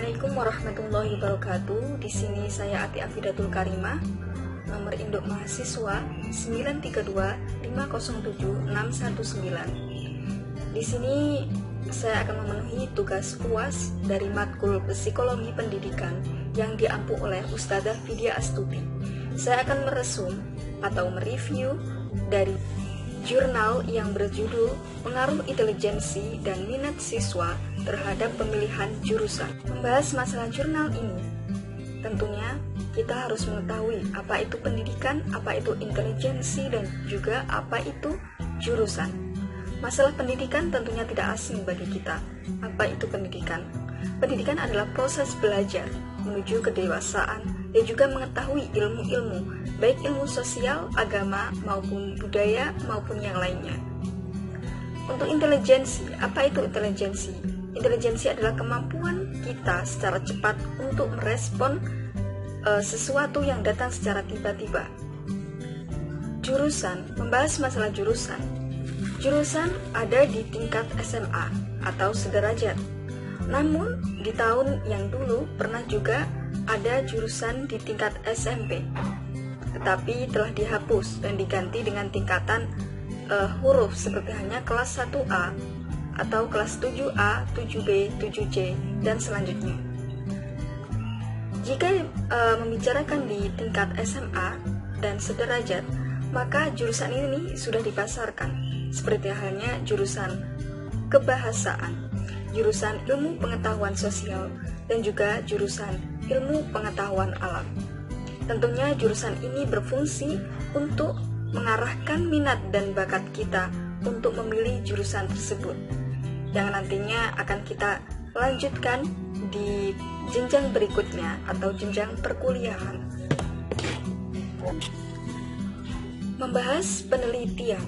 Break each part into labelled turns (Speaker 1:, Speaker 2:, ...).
Speaker 1: Assalamualaikum warahmatullahi wabarakatuh. Di sini saya Ati Afidatul Karimah. Nomor induk mahasiswa 932507619. Di sini saya akan memenuhi tugas UAS dari matkul Psikologi Pendidikan yang diampu oleh Ustadzah Vidya Astuti. Saya akan meresum atau mereview dari jurnal yang berjudul Pengaruh Intelijensi dan Minat Siswa Terhadap Pemilihan Jurusan. Membahas masalah jurnal ini, tentunya kita harus mengetahui apa itu pendidikan, apa itu intelijensi, dan juga apa itu jurusan. Masalah pendidikan tentunya tidak asing bagi kita. Apa itu pendidikan? Pendidikan adalah proses belajar menuju kedewasaan dan juga mengetahui ilmu-ilmu, baik ilmu sosial, agama, maupun budaya, maupun yang lainnya. Untuk intelijensi, apa itu intelijensi? Intelijensi adalah kemampuan kita secara cepat untuk merespon sesuatu yang datang secara tiba-tiba. Jurusan, membahas masalah jurusan. Jurusan ada di tingkat SMA atau sederajat. Namun, di tahun yang dulu pernah juga ada jurusan di tingkat SMP, tetapi telah dihapus dan diganti dengan tingkatan huruf seperti hanya kelas 1A atau kelas 7A, 7B, 7C, dan selanjutnya. Jika membicarakan di tingkat SMA dan sederajat, maka jurusan ini sudah dipasarkan, seperti halnya jurusan kebahasaan, jurusan ilmu pengetahuan sosial, dan juga jurusan ilmu pengetahuan alam. Tentunya jurusan ini berfungsi untuk mengarahkan minat dan bakat kita untuk memilih jurusan tersebut, yang nantinya akan kita lanjutkan di jenjang berikutnya atau jenjang perkuliahan. Membahas penelitian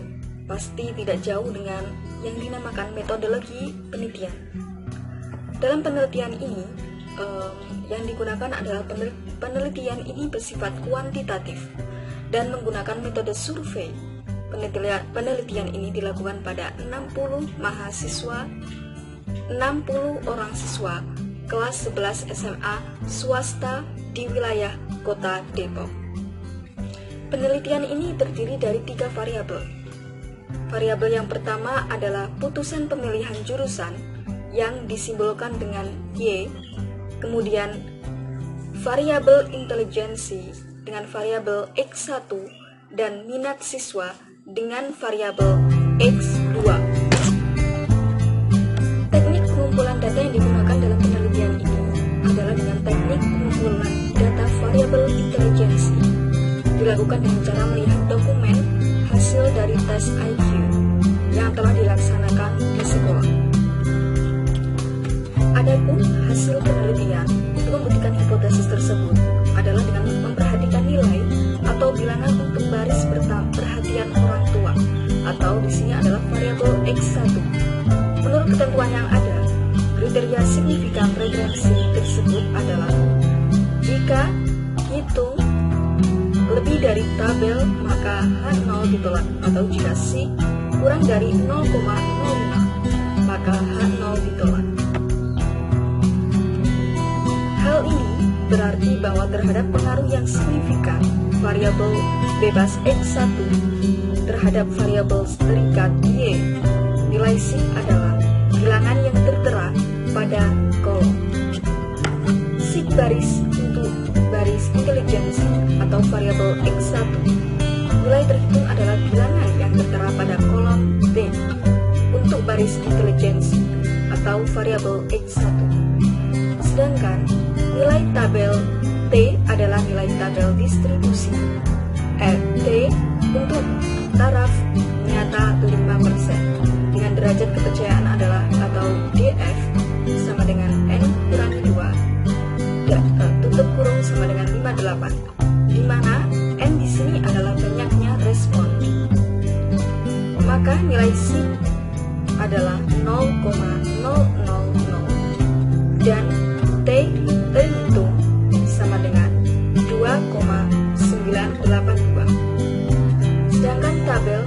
Speaker 1: pasti tidak jauh dengan yang dinamakan metodologi penelitian. Dalam penelitian ini, yang digunakan adalah penelitian ini bersifat kuantitatif dan menggunakan metode survei. Penelitian ini dilakukan pada 60 mahasiswa, 60 orang siswa kelas 11 SMA swasta di wilayah Kota Depok. Penelitian ini terdiri dari 3 variabel. Variabel yang pertama adalah putusan pemilihan jurusan yang disimbolkan dengan Y, kemudian variabel intelijensi dengan variabel X1 dan minat siswa dengan variabel X2. Teknik pengumpulan data yang digunakan dalam penelitian ini adalah dengan teknik pengumpulan data variabel intelijensi, dilakukan dengan cara melihat dokumen hasil dari tes IQ yang telah dilaksanakan di sekolah. Adapun hasil penelitian untuk membuktikan hipotesis tersebut adalah dengan memperhatikan nilai atau bilangan untuk baris perhatian orang tua, atau di sini adalah variabel X1. Menurut ketentuan yang ada, kriteria signifikan regresi tersebut adalah jika hitung lebih dari tabel maka H0 ditolak, atau jika C kurang dari 0,05 maka H0 ditolak. Hal ini berarti bahwa terhadap pengaruh yang signifikan variabel bebas X1 terhadap variabel terikat Y, nilai C adalah bilangan yang tertera pada kolom. Sig baris untuk baris intelijensi atau variabel X1, nilai terhitung adalah bilangan yang tertera pada kolom B untuk baris intelijensi atau variabel X1. Sedangkan nilai tabel T adalah nilai tabel distribusi T untuk taraf nyata 5% dengan derajat kepercayaan adalah atau DF sama dengan N kurangi 2 tutup kurung sama dengan 58, di mana N di sini adalah banyaknya respon. Maka nilai C adalah 0,000 dan T terhitung sama dengan 2,982. Sedangkan tabel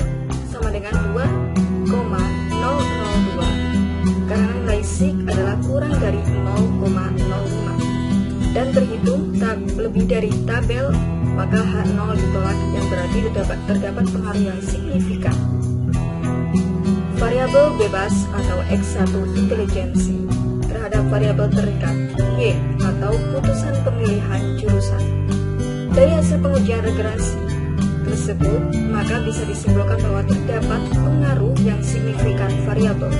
Speaker 1: sama dengan 2,002 karena nilai sig adalah kurang dari 0,05. terhitung lebih dari tabel, maka H0 ditolak, yang berarti terdapat pengaruh yang signifikan. Variabel bebas atau X1 intelijensi terhadap variabel terikat Y atau putusan pemilihan jurusan. Dari hasil pengujian regresi tersebut, maka bisa disimpulkan bahwa terdapat pengaruh yang signifikan variabel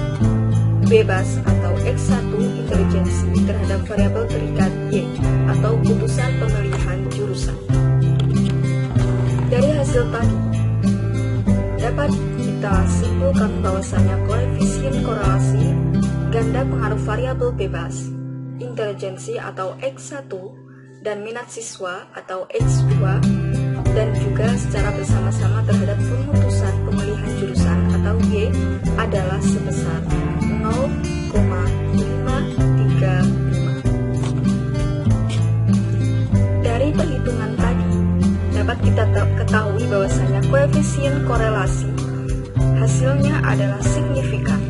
Speaker 1: bebas atau X1 intelijensi terhadap variabel terikat Y atau putusan pemilihan jurusan. Dari hasil tadi, dapat kita simpulkan bahwasanya koefisien korelasi ganda pengaruh variabel bebas intelijensi atau X1 dan minat siswa atau X2 dan juga secara bersama-sama terhadap pemutusan pemilihan jurusan atau Y adalah sebesar 0,535. Dari perhitungan tadi, dapat kita ketahui bahwasanya koefisien korelasi hasilnya adalah signifikan.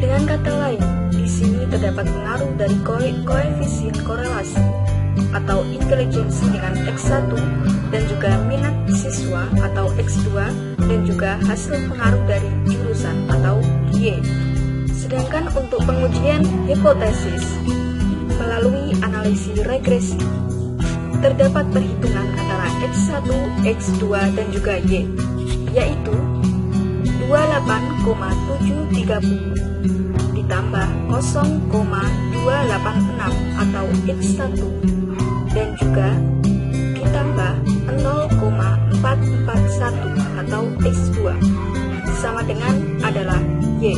Speaker 1: Dengan kata lain, di sini terdapat pengaruh dari koefisien korelasi atau intelijensi dengan X1 dan juga minat siswa atau X2 dan juga hasil pengaruh dari jurusan atau Y. Sedangkan untuk pengujian hipotesis melalui analisis regresi, terdapat perhitungan antara X1, X2 dan juga Y, yaitu 28,730 ditambah 0,286 atau X1 dan juga ditambah 0,441 atau X2 sama dengan adalah Y.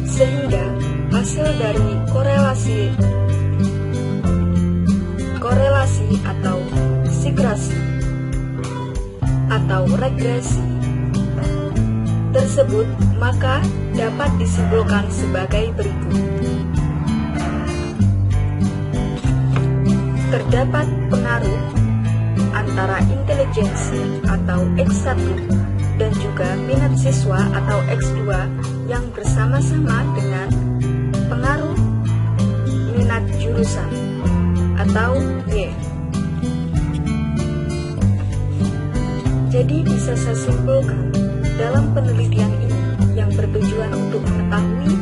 Speaker 1: Sehingga hasil dari korelasi atau sigrasi atau regresi tersebut maka dapat disimpulkan sebagai berikut. Terdapat pengaruh antara intelijensi atau X1 dan juga minat siswa atau X2 yang bersama-sama dengan pengaruh minat jurusan atau Y. Jadi bisa saya simpulkan, dalam penelitian ini yang bertujuan untuk mengetahui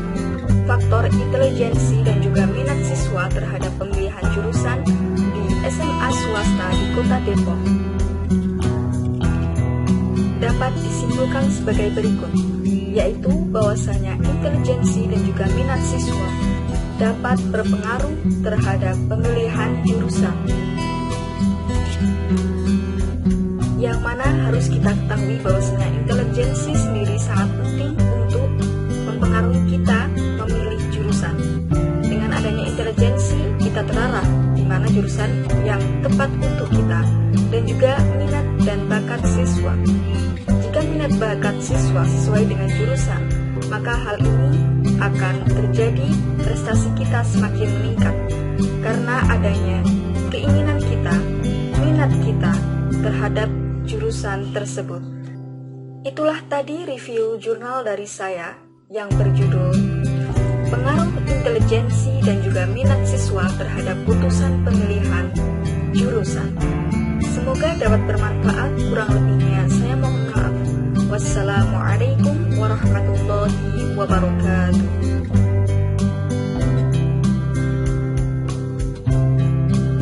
Speaker 1: faktor intelijensi dan juga minat siswa terhadap pemilihan jurusan di SMA swasta di Kota Depok, dapat disimpulkan sebagai berikut, yaitu bahwasanya intelijensi dan juga minat siswa dapat berpengaruh terhadap pemilihan jurusan, yang mana harus kita ketahui bahwasanya intelijensi sendiri sangat penting untuk mempengaruhi kita memilih jurusan. Dengan adanya intelijensi, kita terarah di mana jurusan yang tepat untuk kita, dan juga minat dan bakat siswa. Jika minat bakat siswa sesuai dengan jurusan, maka hal ini akan terjadi prestasi kita semakin meningkat karena adanya keinginan kita, minat kita terhadap jurusan tersebut. Itulah tadi review jurnal dari saya yang berjudul Pengaruh Intelijensi dan juga Minat Siswa Terhadap Putusan Pemilihan Jurusan. Semoga dapat bermanfaat, kurang lebihnya saya mohon maaf. Wassalamualaikum warahmatullahi wabarakatuh.